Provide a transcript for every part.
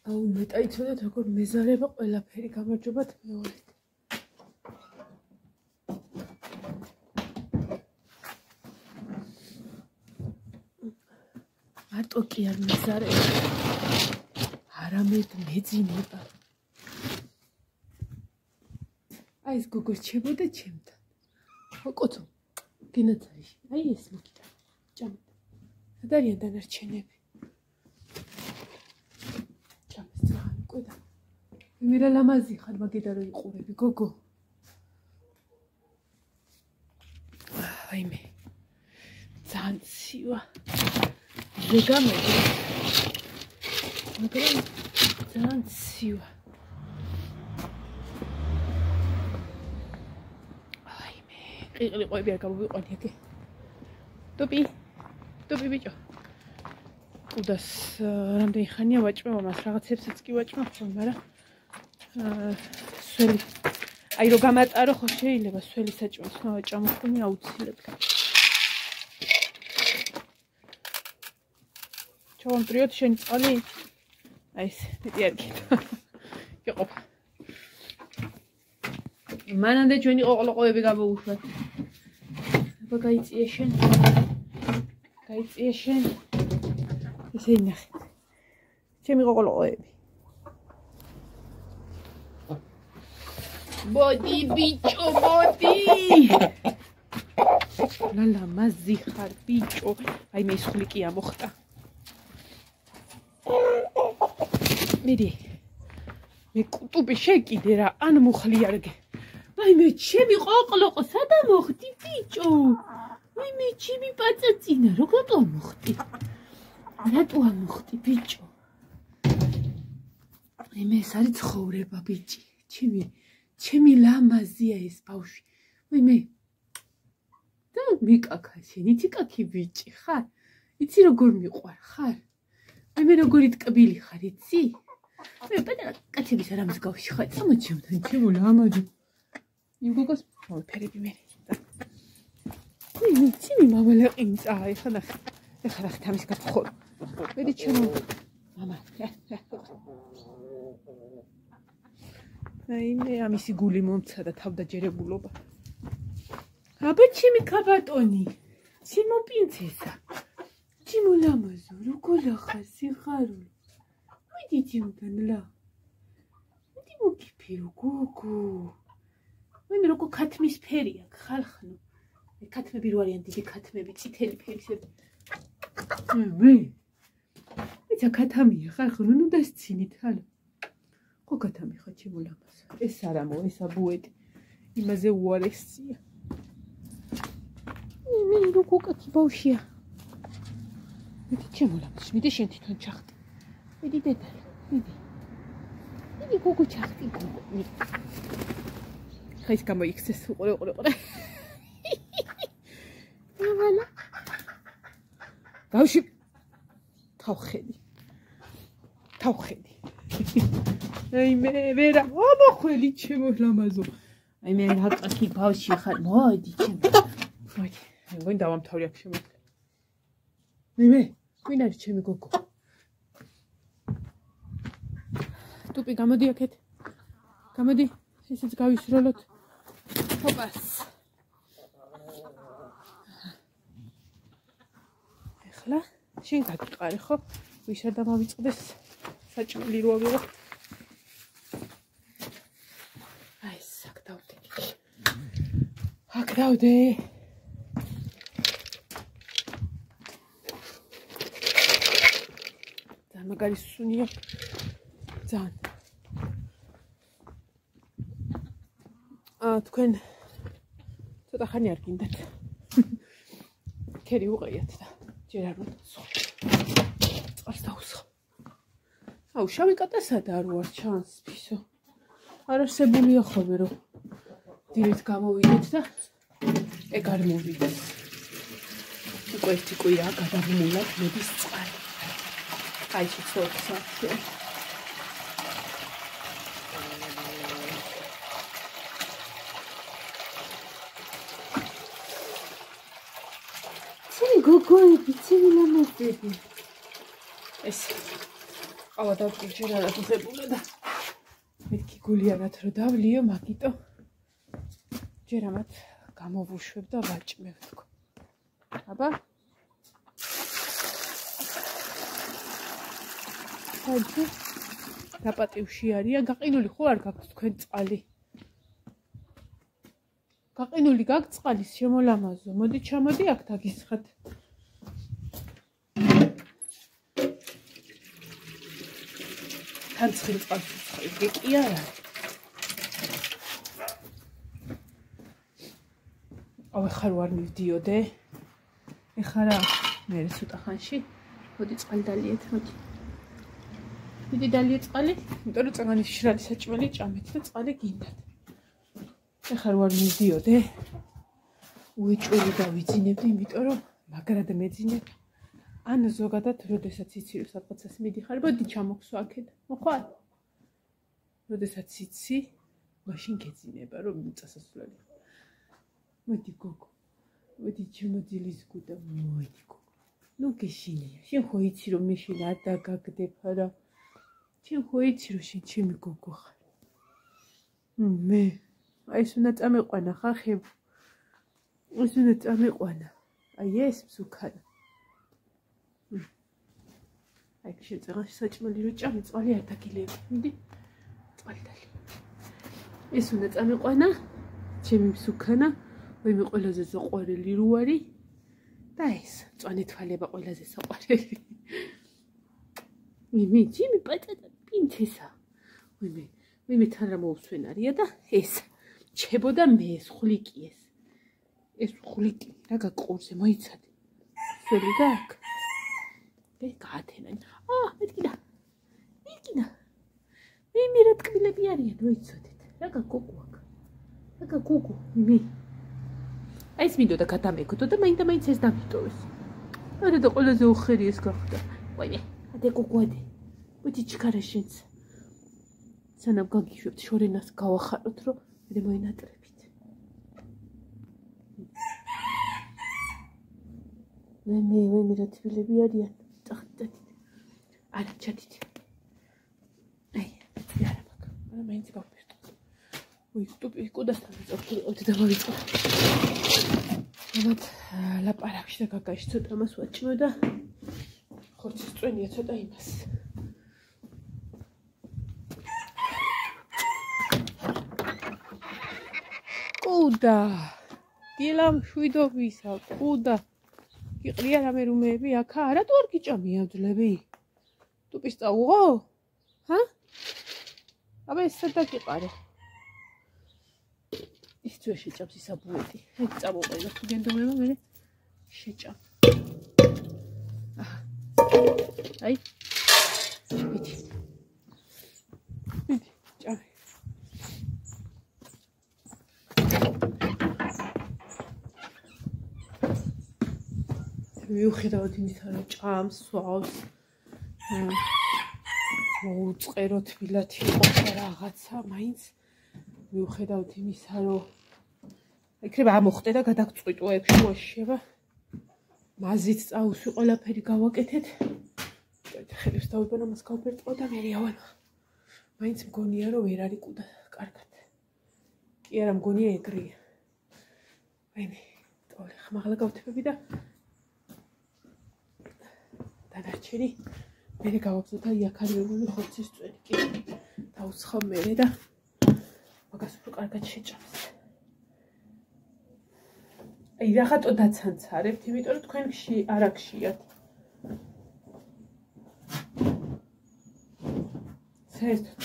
აუ მეტა იცოდეთ როგორ მეზარება ყველაფერი გამარჯობათ მეორე. მარტო კი არ მეზარება. არამედ მეძინება. აი ეს გოგო რჩებოდა ჩემთან. ოკოთო გენაცაიში. აი ეს მოკიდა. ჭამეთ. სადარიან დანარჩენები. ჭამეს ძალიან ყიდა. მერა ლამაზი ხარ მაგედა რო იყურები გოგო. აიმე. ძალიან ცივა. ზეგამედი. მაგრამ ძალიან ცივა. აიმე. ყიყლი ყოები არ გამოვიყვანი აქე. ტოპი. ტოპი ბიჭო. უდას რამდენი ხანია ვაჭმევ მას რაღაცებსაც კი ვაჭმევ ხოლმე, მაგრამ სველი. აი რო გამატარო ხო შეიძლება სველი საჭმელს ვაჭამო ხოლმე აუცილებლად. ჩავამტრიოთ შენი წყალი? აი ეს მეტი არ გიქნა. გიყოფა. მანამდე ჩვენი ყოყლოყოები გამოვუშვათ. აბა გაიწიე შენ. გაიწიე შენ. ესე ინახეთ. ჩემი ყოყლოყოები. ბოდი ბიჭო, ბოდი. ლალა მაზი ხარ ბიჭო. აი მე ისხლი კი ამოხტა. მიდი. მე კუტუბი შეკიდე რა, ან მუხლიარგე. აი მე ჩემი ყოყლოყო სადა მოხდი ბიჭო? აი მე ჩემი პაწაწინა როგორ მოხდი? რატო ამოხდი ბიჭო? აი მე ეს არის ცხოვრება ბიჭი. ჩემი ლამაზია ეს ბავშვი. აი მე და მიკაკა შენ იცი კაკი ბიჭი ხარ? იცი როგორ მიყვარ ხარ? აი მე როგორი ტკბილი ხარ იცი? მე პატარა კაცების არ ამსგავში ხარ. წამოჩემთან ჩემო ლამაზი. იმ გოგოს მოვიფერები მე. აი იცი მამალა ყინწა ეხლა ნახე. ეხლა ნახე თამის გაფხორო. მედი ჩემო მამა. აი მე ამისი გული მომცა და თავდაჯერებულობა. აბა ჩემი კაბატონი. ჩემო პრინცესა. ჩემო ლამაზო, როგორ ახარ სიხარული. მიდი ჩემთან ლა. მიდი მოგიფირო გოგო. მე როგორ ქათმის ფერი აქვს ხალხნო. მე ქათმები რო არიან დიდი ქათმები, წითელი ფერისები. მე ეცა ქათამია ხალხნო, ნუ დასცინით ჰალო. ხო ქათამი ხა ჩემო ლამაზო. ეს არა მო, ესა ბუეტი. იმაზე უარესია. მე როგორ კაცი ბავშვია. მიდი ჩემო ლამაზო, მიდი შენ თვითონ ჩახტი. მიდი დედა, მიდი. მიდი გოგო ჩახტი გოგო. ხა ის გამოიქცეს უყურე. მამალა. ბავშვი თავხედი. აი მე ვერა ამოხველი ჩემო ლამაზო. აი მე რაკაკი ბავშვი ხარ, მოდი ჩემო. მოდი. მგონი დავამთავრე აქ შემოდგა. მე ვინ არის ჩემი გოგო? ტუპი გამოდი აქეთ. გამოდი, ისიც გავისროლოთ. ჰოპას. ეხლა შენ გაგიყარე ხო? ვიშარ დამავიწყდეს საჭმელი რო ავიღო. აი საკ დავდე. აქ დავდე. ძალიან მაგარი სუნია. ძალიან. თქვენ ცოტა ხანი არ გინდათ. ქერი უყიათ და ჯერ არ მოდასო. წყალს დაუსხო. აუ შავი კატასადა არ ვარ ჩანს ფისო. არ არსებულია ხოლმე რომ დილით გამოვიდეთ და ეგ არ მოვიდეს. უკვე ერთი კვირა გადაღმულად მოდის წყალი. აი ცოტა. გოგოები, ჩემი ლამაზები. ეს ყავა დავჭირ რა დუხებულა და მეთქი გულიანად რო დავლიო მაგიტო ჯერ ამათ გამოვუშვებ და ვაჭმევ თქო აბა საჯი დაპატივში არია გაყინული ხო არ გაქვს თქვენ წყალი გაყინული გაქვს წყალი შემოლამაზო მოდი ჩამოდი აქ დაგისხათ თან ცხელ წყალს ვიწყებ კი არა ავე ხარ ვარ მივდიოდე ეხლა რა მე ცოტა ხანში მოდი წყალი დალიეთ მოდი მიდი დალიე წყალი იმიტომ რომ წაგანის შრალი საჭმელი ჭამეთ და წყალი გინდათ ეხლა ვარ მივდიოდე უეჭველი დავიძინებდი იმიტომ რომ მაგრად მეძინებ ან ზოგადად როდესაც იცი რომ სადღაცას მიდიხარ მოდი ჩამოხსო აქეთ მოხარ როდესაც იცი მაშინ გეძინება რომ წასასვლელი მოდი გოგო მოდი ჩემოძილის გუდა მოდი გოგო ნუ გეშინია შენ ხო იცი რომ მე შენ არ დაგაგდებ რა შენ ხო იცი რომ შენ ჩემი გოგო ხარ მე აი ეს უნდა წამეყვანა ხახებ ეს უნდა წამეყვანა აი ეს მსუქარა აი შეწეღაში საჭმელი რო ჭამე წყალი არ დაგილეები მიდი წყალი დალი ეს უნდა წამეყვანა ჩემი მსუქანა ვიმე ყველაზე საყვარელი რო არის და ეს წვანე თვალება ყველაზე საყვარელი ვიმე ჩემი პატატა პინცესა ვიმე თან რა მოусვენარია და ეს ჩებოდა მე ეს ხვლიკი ეს ხვლიკი რა გაკურზე მოიცადე სული გაკ გაათენან მეთქიდა მე რა ტკბილები არიან რო იცოდეთ რა გაკუკუ აქ რა გაკუკუ მე აი ეს მინდოდა გადამეკოდო და მაინც ეს დამიტოვეს არა და ყველაზე უხერი ეს გახდა ვაიმე ადე კუკუადე მოდი ჩქარა შენც სანამ გაგიშვებთ შორენას გავახაროთ რომ მე მოინატრებით მე რა ტკბილები არიან არა ჩადით აი არა მაგრამ მაინც გავფერდო უი სტუპი კუდასთან წავიდე და მოვიწყო ამათ ლაპარაკში და გაგაში ცოტა მას ვაჭმევ და ხორცის წვენია ცოტა იმას კუდა დილამ შვიდობისა კუდა იყრია რამე რუმეები აქა არა თუ არ გიჭამია ძლები ტუპის წაუღო ჰა აბა ეს სადაგიყარე ის თუ შეჭამს ისა ბუეტი ეგ წამოყედა თუ გენდომება მე შეჭამ აი მიდი ჭამე მიუხედავად იმისა რომ ჭამს სვავს მოუწყერო თბილათი იყო რაღაცა მაინც მიუხედავად იმისა რომ იქნება ამოხტე და გადაგწყვიტო ეგ შუაშება მაზით წაუსვი ყველაფერი გავაკეთეთ ხელებს დავიბანა მას გავფერწყო და მე რეავალ მაინც მგონია რომ ვერ არის კუდა კარგად კი არა მგონია ეგრეა ვაიმე ტოლე ხმაღლა გავთებები და დანარჩენი მე გავაგზავნა და იაქარიული ხორცის წვენი კი დაუცხავ მე და მაგას უფრო კარგად შეჭამს აი რაღაცო დაცანცარებთ იმიტომ რომ თქვენ არ აქშიათ საერთოდ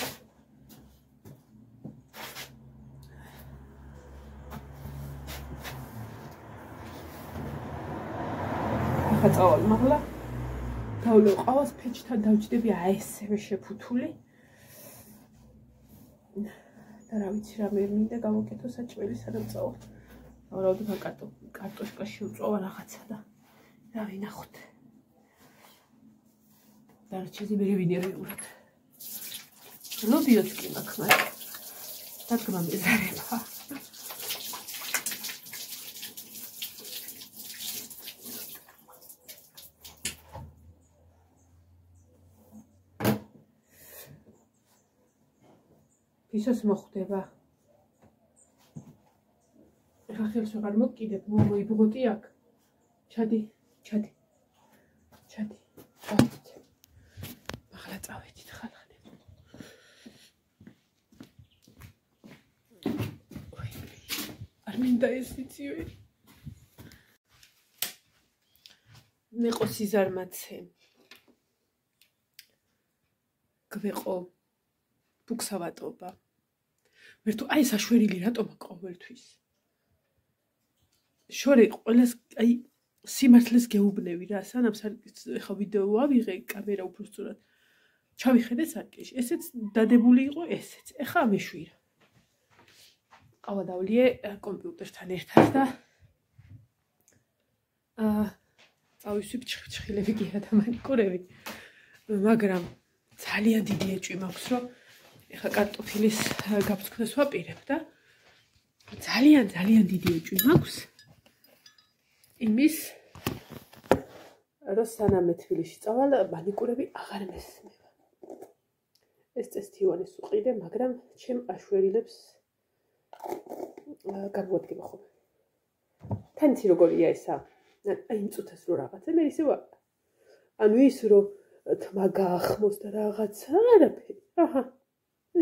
ახლა წავალ მაღლა დავлеო ყავას ფეჩთან დავჭდები აი ესევე შეფუთული და რა ვიცი რა მე მინდა გავაკეთო საჭმელი სანამ წავალ ავრავდი კარტოშკაში უწვა რაღაცა და რა ვინახოთ დარჩენილი მე ვინერეულად ლობიოც კი მაქვს მაგრამ დადგმა მეზარება ისოს მოხვდება. ეხლა ხელს ვეღარ მოკიდებ, მოიბღოტი აქ. ჩადი. წავედით. ახლა წავედით ხალხი. არ მინდა ეს იცივე. მეყო სიზარმაცე. გვეყო ბუქსავატობა. ვერთო აი საშვერილი რატომა ყოველთვის. შორე ყველას აი სიმართლეს გეუბნევი რა, სანამ ხა ვიდეო ავიღე, კამერა უფრო სწორად. ჩავიხედე სარკეში. ესეც დადებული იყო, ესეც. ეხა მეშვირა. ყავა დავლიე კომპიუტერთან ერთად და წავისვი ჩხილები კი არა და მანიკურები. მაგრამ ძალიან დიდი ეჭვი მაქვს, რომ ეხა კარტოფილის გაფრთხნას ვაპირებ და ძალიან დიდი ეჭვი მაქვს. იმის რომ სანამ მე თბილისში წავალ, მანიკურები აღარ მესმევა. ეს წესი ივანეს უყიდე, მაგრამ ჩემ აშვერილებს გამოადგება ხოლმე. თან იცი როგორია ესა? აი იმ წუთას რო რაღაცა, მე ისე ვარ. ანუ ის რომ თმა გაახმოს და რაღაცა არაფერი. აჰა.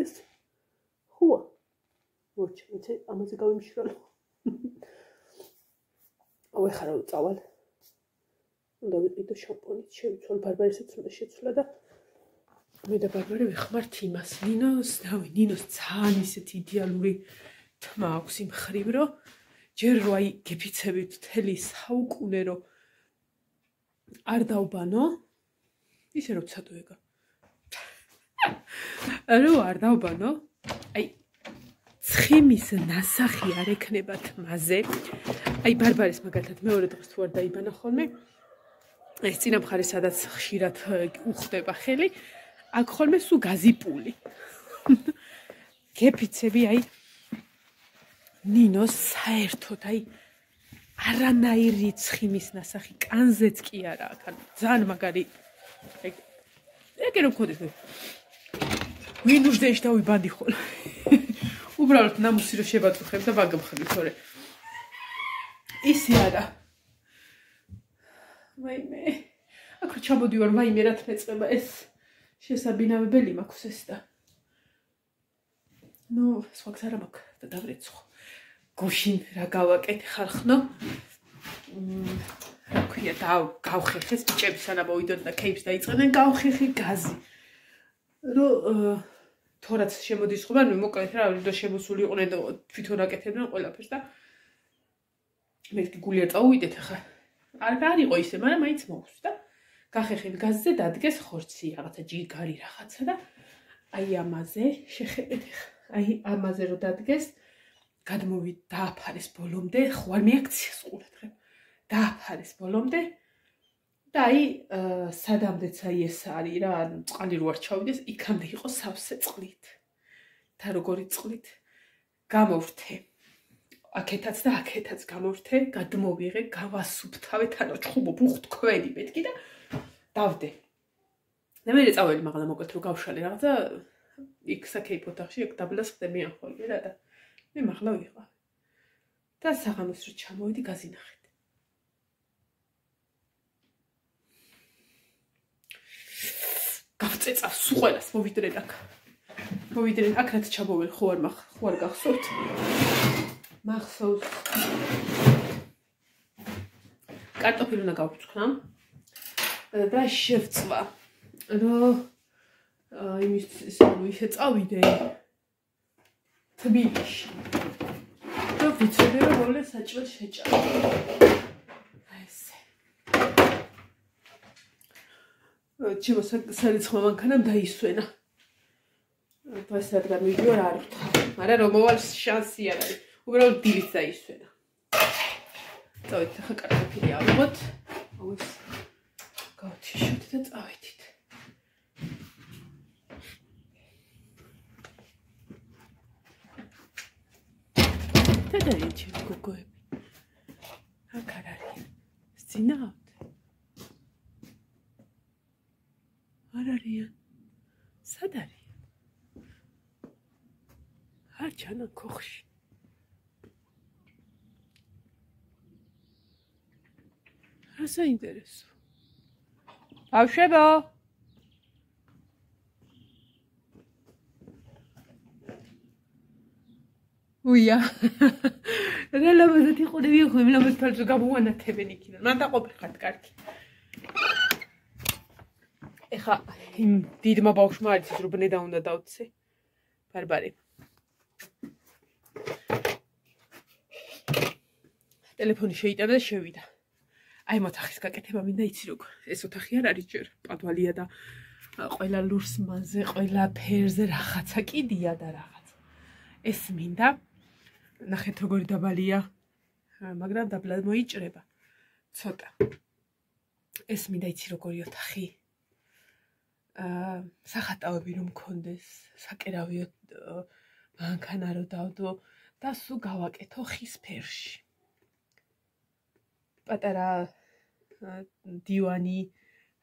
ეს ხუა. მოჩი, იცი, ამაზე გავიმშრალო. ой, ხარო წავალ. უნდა ვიყიდო შამპონით, შევიცვალ ბარბარესაც უნდა შეცვლა და მე და ბარბარე ვეხმართ იმას. ნინოს ძალიან ისეთი იდეალური თმა აქვს იმ ხრივ, რომ ჯერ რო აი გეფიცებით მთელი საუკუნე რომ არ დავბანო, ისე რომ ცადოეგა. რო არ დავბანო, აი ცხიმის ნასახი არ ექნება თმაზე. აი ბარბარეს მაგალითად მეორე დღეს თუ არ დაიბანა ხოლმე, ეს წინა მხარე სადაც ხშირად უხდება ხელი, აქ ხოლმე სულ გაზიპული. გეფიცები აი ნინოს საერთოდ აი არანაირი ცხიმის ნასახი კანზეც კი არა აქ, ანუ ძალიან მაგარი. ეგ რომ გქონდეს ვინ უშდეში დავიბანდი ხოლმე. უბრალოდ ნამუსი რომ შებაწუხებ და ვაგამხები თორე. ისი არა. ვაიმე. აქ რო ჩამოდივარ, ვაიმე რა თმეწება ეს შესაბინავებელი მაქვს ეს და. ნუ სხვა გზა რა მაქვს და დავრეცხო. გუშინ რა გავაკეთე ხალხნო. რა ქვია გავხეხეს ბიჭები სანამ მოვიდოდნენ და კეიპს დაიწყნენ, გავხეხე გაზი. რომ თორაც შემოდის ხომ, ანუ მოკლედ რა ვიდეო შემოსული იყვნენ და თვითონ აკეთებდნენ ყველაფერს და მე გული არ წავიდეთ ახლა. არ იყო ისე, მაგრამ მაინც მოუს და გახეხილ გაზზე დადგეს ხორცი, რაღაცა ჯიგარი რაღაცა და აი ამაზე შეხედეთ ახლა. აი ამაზე რომ დადგეს, გადმოვიდა დააფარეს ბოლომდე, ხوار მეაქციას ყურადღებ. დააფარეს ბოლომდე და აი სადამდეც აი ეს არის რა, ანუ წყალი რო არ ჩავიდეს, იქამდე იყო სავსე წყლით. და როგორი წყლით გამოვრთე. აქეთაც და აქეთაც გამოვრთე, გადმოვიღე, გავასუფთავე, თანო ჩხუბო ბუხთქვენი მეთქი და დავდე. და მე წავედი მაღლა მოკლედ რომ გავშალე რაღაცა იქ საკეიპ ოთახში ეგ დაბლას ხდებიან ხოლმე რა და მე მაღლა ვიყავ. და საღამოს რო ჩამოვიდი გაზინახეთ. გავწეწა სულ ყველას მოვიდრენ აქ. მოვიდრენ აქ რაც ჩამოველ ხო არ გახსოვთ. მახსოვს. კარტოფილი უნდა გავფრთხნა და შევწვა. რომ იმის ისე წავიდე თბილისში. და ვიცოდი რომ მოლე საჭმელ შეჭამ. ესე. ჩემო სარიცხვა მანქანამ დაისვენა. დღეს რადგან მივიდივარ არ ვთქვა. მაგრამ რომ მოვალ შანსი არ არის. უბრალოდ დილით დაისვენა. წავედით ახლა კარტოფილი ავიღოთ. აუ ეს გავთიშოთ და წავედით. და დაიჭირე გოგოები. აქ არ არის. სცინავთ. არ არიან. სად არიან? გაჩანა ქოხში. რა საინტერესო. ბავშვებო. უია. რა ლამაზად იყოდები ხო, ლამაზ თალს გამოვანათებენ იქიდან. მან დაყოფილ კარგი. ეხა იმ დიდმა ბავშვმა არის ის რუბნე და უნდა დავცე. ბარბარე. ტელეფონი შეიტანა და შევიდა. აი მოთახის გაკეთება მინდა იცი როგორ. ეს ოთახი არ არის ჯერ პატვალია და ყველა ლურს მასზე, ყველა ფერზე რაღაცა კიდია და რაღაცა. ეს მინდა ნახეთ როგორი დაბალია, მაგრამ დაბლად მოიჭრება. ცოტა. ეს მინდა იცი როგორი ოთახი. სახატავები რომ მქონდეს, საკერავიო მანქანა რო დავდო და სულ გავაკეთო ხის ფერში. პატარა დივანი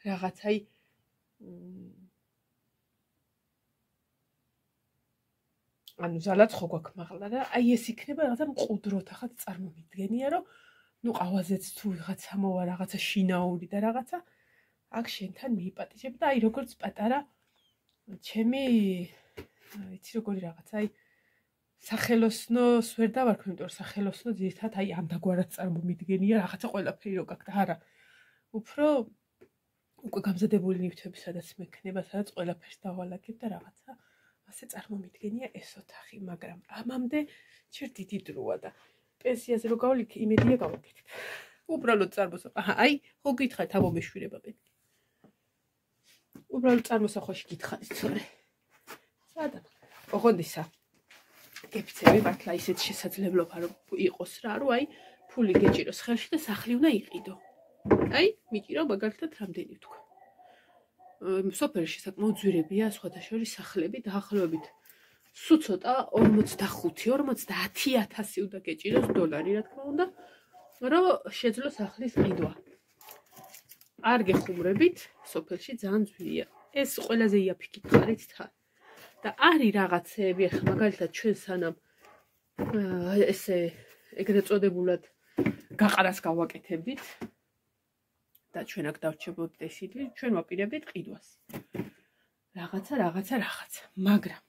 რაღაცაი ანუ ზალაც ხო გვაქვს მაღლა და აი ეს იქნება რაღაცა მყუდროთ ახაც წარმომიდგენია რომ ნუ ყავაზეც თუ რაღაცა მოვა რაღაცა შინაური და რაღაცა აქ შენთან მიიპატიჟებ და აი როგორც პატარა ჩემი იცი როგორი რაღაცა აი სახელოსნოს ვერ დავარქვი, იმიტომ რომ სახელოსნო ძირითადად აი ამდაგვარად წარმომიდგენია რაღაცა ყველაფერი რო გაქვს და არა უფრო უკვე გამზადებული ნივთები სადაც მექნება, სადაც ყველაფერს დავალაგებ და რაღაცა ასე წარმომიდგენია ეს ოთახი, მაგრამ ამამდე ჯერ დიდი დროა და პენსიაზე რო გავალიქ იმედია გავაკეთებ. უბრალოდ წარმოსახვა. აი, ხო გითხარით აბო მეშვირება պետք. უბრალოდ წარმოსახვაში გითხარით, სწორე. სადა? ოღონდისა. გეფიცები მართლა ისეთ შესაძლებლობა რომ იყოს რა, რომ აი ფული გეჭიროს ხელში და სახლი უნდა იყიდო. აი, მიჭირო მაგალითად რამდენი თქვა. სოფელში საკმაოდ ძვირებია სხვათა შორის სახლები დაახლოებით სულ ცოტა 45-50,000 უნდა გეჭიროს დოლარი, რა თქმა უნდა, რომ შეძლო სახლის ყიდვა. არ გეხუმრებით, სოფელში ძალიან ძვირია. ეს ყველაზე იაფი გითხარით თან. და არის რაღაცეები, ახლა მაგალითად ჩვენ სანამ ესე ეგრეთ წოდებულად გაყარას გავაკეთებდით და ჩვენ აქ დავჩებოდით ესეთი, ჩვენ ვაპირებდით ყიდვას. რაღაცა, მაგრამ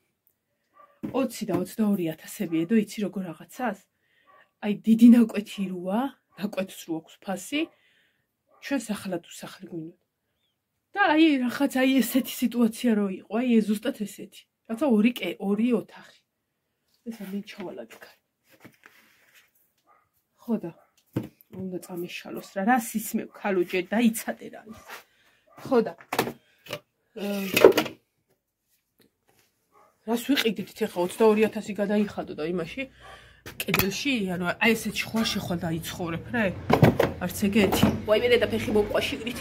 20 და 22,000 ედო იცი როგორ რაღაცას? აი დიდი ნაკვეთი როა, ნაკვეთს რო აქვს ფასი, ჩვენ სახლად უსახლი გვინდოდა. და აი რაღაც აი ესეთი სიტუაცია რო იყო, აი ეს ზუსტად ესეთი. რაცა ორი ოთახი. ეს ამი ჩავალაგე. ხო და უნდა წამეშალოს რა, რა სისმე ქალუჯე დაიცადე რა ის. ხო და რას ვიყიდით ახლა 22,000 გადაიხადო და იმაში კედელში, ანუ აი ესეთი ხوار დაიცხოვრებ რა. არც ეგეთი. ვაიმე და ფეხი მომყვაშიგრით.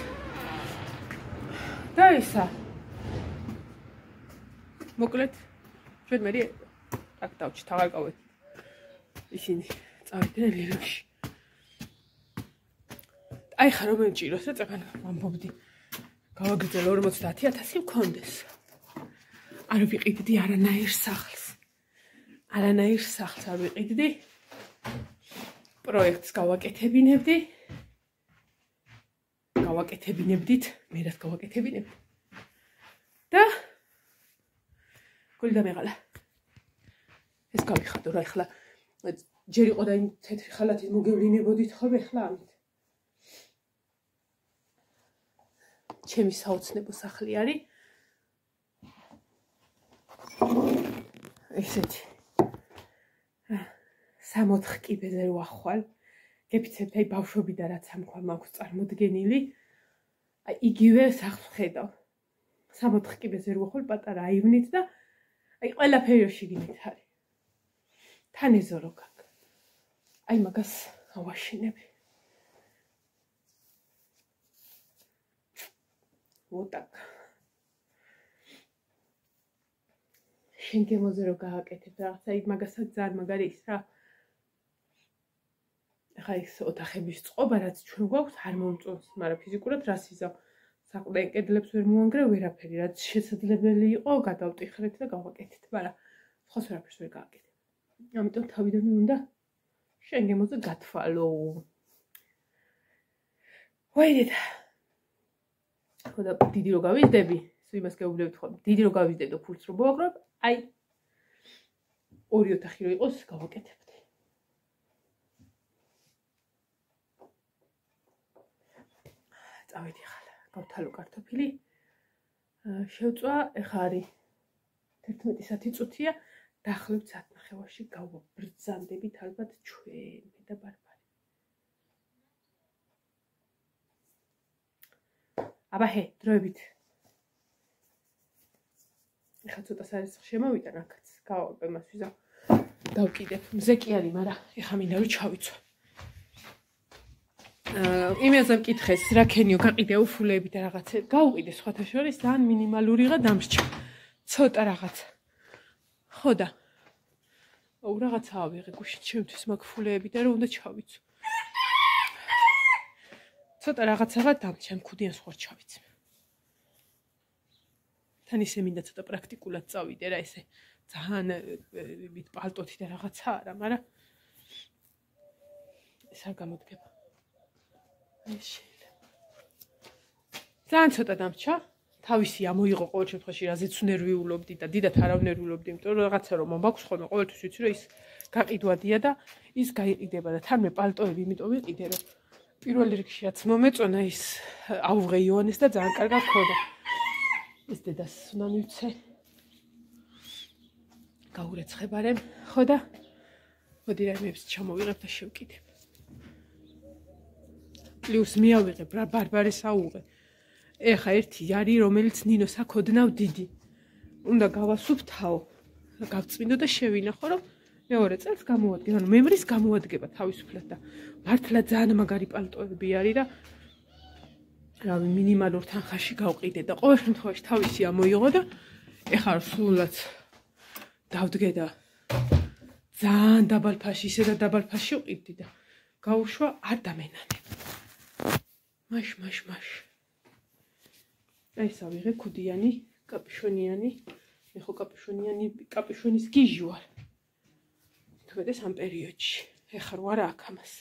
და ისა მოკლედ ჩვენ მე აქ დავჭით აღარ გავეთ ისინი წავიდნენ ლილოში. აი ხა რომ მეჭიროს და წეგან ვამბობდი გავაგრძელო 50,000 მქონდეს. არ ვიყიდდი არანაირ სახლს არ ვიყიდდი. პროექტს გავაკეთებინებდით, მე რაც გავაკეთებინებდი. და გული დამეღალა. ეს გავიხადო რა ახლა ჯერ იყო და იმ თეთრი ხალათით მოგევლინებოდით ხოლმე ახლა ამით. ჩემი საოცნებო სახლი არის. ესეთი 64 კიბეზე რო ახვალ, გეფიცებთ აი ბავშვობიდან რაც ამქვა მაქვს წარმოდგენილი. აი იგივე სახლს ხედავ. 64 კიბეზე რო ახვალ პატარა აივნით და აი ყველაფერი შიგნით არის. თან ეზო რო გაქვს. აი მაგას ავაშინებ. ვოტაკ. შენ გემოზე რო გააკეთებ რაღაცა იქ მაგასაც ძალიან მაგარი ის რა. ახლა ეს ოთახების წყობა რაც ჩვენ გვაქვს არ მომწონს, მაგრამ ფიზიკურად რას იზავ? საყდენ კედლებს ვერ მოანგრევ ვერაფერი, რაც შესაძლებელი იყო გადავტიხრეთ და გავაკეთეთ, მაგრამ ხოს ვერაფერს ვერ გააკეთებ. ამიტომ თავიდანვე უნდა შენ გემოზე გათვალო. ვაიდეთ. ხოდა დიდი რო გავიზდები, იმას გეუბნებით ხოლმე. დიდი რო გავიზდები და ფულს რო მოვაგროვებ, აი 2 ოთახი რო იყოს, გავაკეთებდი. წავედი ახლა. გავთვალო კარტოფილი. შევწვა, ეხა არის 11 საათი წუთია, დაახლოებით საათნახევარში გავბრძანდებით ალბათ ჩვენ და ბარბარე. აბა ჰე, დროებით. ეხა ცოტა სარისხი შემოვიდა რაკაც. გავაკეთე მას ვიზა. დავკიდებ. მზე კი არის, მაგრამ ეხა მინდა რომ ჩავიცვა. იმაზე მკითხეს, რა ქენიო გაყიდე უფულეები და რაღაცა. გავუყიდე სხვათა შორის, ძალიან მინიმალურიღა დამრჩა. ცოტა რაღაცა. ხო და რაღაცა ავიღე გუშინ ჩემთვის მაგ ფულეები და რომ უნდა ჩავიცვა. ცოტა რაღაცაა დამრჩა, მქუდიან სხვა ჩავიცვა. თან ისე მინდა ცოტა პრაქტიკულად წავიდე რა ესე ძალიან ვით პალტოთი და რაღაცა არა, მაგრამ ეს არ გამოდგება. ეს შეიძლება. ძალიან ცოტა დამრჩა. თავისი ამოიღო ყოველ შემთხვევაში რაზეც ვნერვიულობდი და დიდათ არ ვნერვიულობდი, იმიტომ რომ რაღაცა რომ მაქვს ხოლმე ყოველთვის ვიცი რომ ის გაყიდვადია და ის გაიყიდება და თან მე პალტოები იმიტომ ვიყიდე რომ პირველ რიგში რაც მომეწონა ის აუღე იონეს და ძალიან კარგად ხოდა. ეს დედას უნდა მივცე. გაურეცხებარემ, ხო და მოდი რაიმეებს ჩამოვიღებ და შევკიდებ. პლუს მიავიღებ რა ბარბარეს აუღე. ეხა ერთი არის რომელიც ნინოს აქოდნავ დიდი. უნდა გავასუფთავო, გავწმინდო და შევინახო რომ მეორე წელს გამოადგება, ანუ მემრის გამოადგება თავისუფლად და მართლა ძალიან მაგარი პალტოები არის და რავი მინიმალურ თანხაში გავყიდე და ყოველ შემთხვევაში თავისი ამოიღო და ეხლა სულაც დავდგე და ძალიან დაბალ ფაში, ისე და დაბალ ფაში ვყიდდი და გაუშვა არ დამენანე. მაშ. ეს ავიღე ქუდიანი, კაპიშონიანი, მე ხო კაპიშონის გიჟი ვარ. თუმცა ამ პერიოდში ეხლა რა აქ ამას.